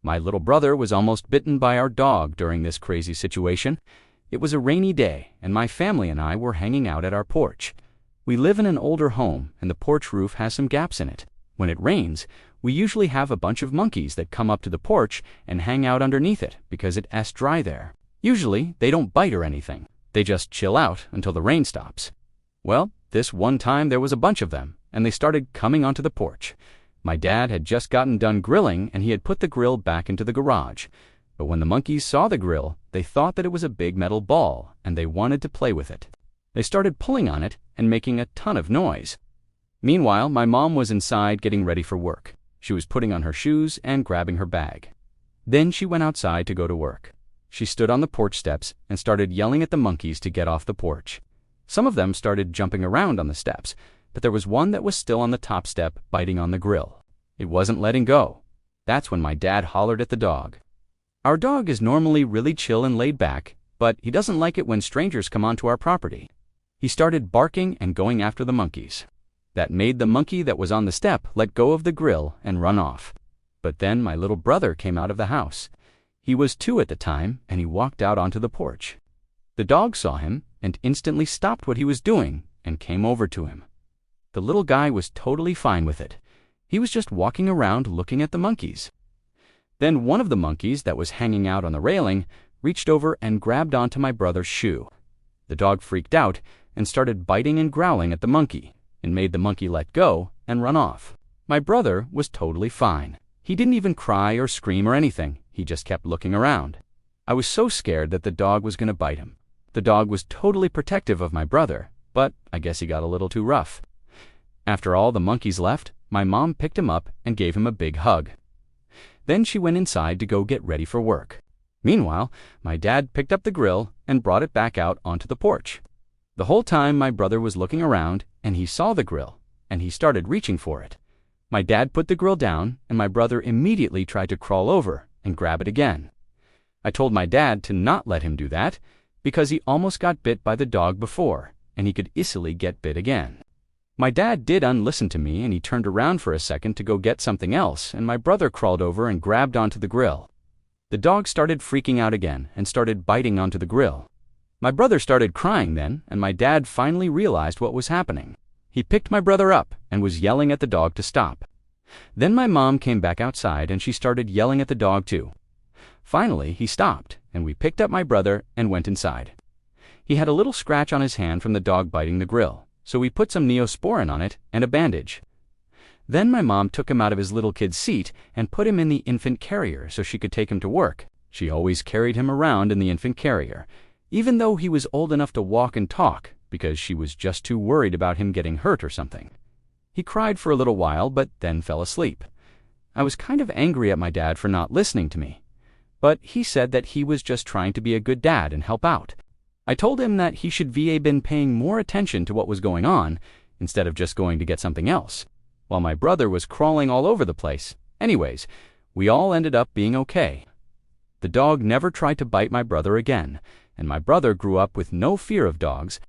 My little brother was almost bitten by our dog during this crazy situation. It was a rainy day, and my family and I were hanging out at our porch. We live in an older home, and the porch roof has some gaps in it. When it rains, we usually have a bunch of monkeys that come up to the porch and hang out underneath it because it's dry there. Usually, they don't bite or anything. They just chill out until the rain stops. Well, this one time there was a bunch of them, and they started coming onto the porch. My dad had just gotten done grilling, and he had put the grill back into the garage. But when the monkeys saw the grill, they thought that it was a big metal ball, and they wanted to play with it. They started pulling on it and making a ton of noise. Meanwhile, my mom was inside getting ready for work. She was putting on her shoes and grabbing her bag. Then she went outside to go to work. She stood on the porch steps and started yelling at the monkeys to get off the porch. Some of them started jumping around on the steps, but there was one that was still on the top step biting on the grill. It wasn't letting go. That's when my dad hollered at the dog. Our dog is normally really chill and laid back, but he doesn't like it when strangers come onto our property. He started barking and going after the monkeys. That made the monkey that was on the step let go of the grill and run off. But then my little brother came out of the house. He was 2 at the time, and he walked out onto the porch. The dog saw him and instantly stopped what he was doing and came over to him. The little guy was totally fine with it. He was just walking around looking at the monkeys. Then one of the monkeys that was hanging out on the railing reached over and grabbed onto my brother's shoe. The dog freaked out and started biting and growling at the monkey and made the monkey let go and run off. My brother was totally fine. He didn't even cry or scream or anything. He just kept looking around. I was so scared that the dog was going to bite him. The dog was totally protective of my brother, but I guess he got a little too rough. After all the monkeys left, my mom picked him up and gave him a big hug. Then she went inside to go get ready for work. Meanwhile, my dad picked up the grill and brought it back out onto the porch. The whole time my brother was looking around, and he saw the grill, and he started reaching for it. My dad put the grill down, and my brother immediately tried to crawl over and grab it again. I told my dad to not let him do that, because he almost got bit by the dog before, and he could easily get bit again. My dad did unlisten to me, and he turned around for a second to go get something else, and my brother crawled over and grabbed onto the grill. The dog started freaking out again and started biting onto the grill. My brother started crying then, and my dad finally realized what was happening. He picked my brother up and was yelling at the dog to stop. Then my mom came back outside and she started yelling at the dog too. Finally, he stopped, and we picked up my brother and went inside. He had a little scratch on his hand from the dog biting the grill, so we put some Neosporin on it and a bandage. Then my mom took him out of his little kid's seat and put him in the infant carrier so she could take him to work. She always carried him around in the infant carrier, even though he was old enough to walk and talk, because she was just too worried about him getting hurt or something. He cried for a little while, but then fell asleep. I was kind of angry at my dad for not listening to me, but he said that he was just trying to be a good dad and help out. I told him that he should have been paying more attention to what was going on instead of just going to get something else, while my brother was crawling all over the place. Anyways, we all ended up being okay. The dog never tried to bite my brother again, and my brother grew up with no fear of dogs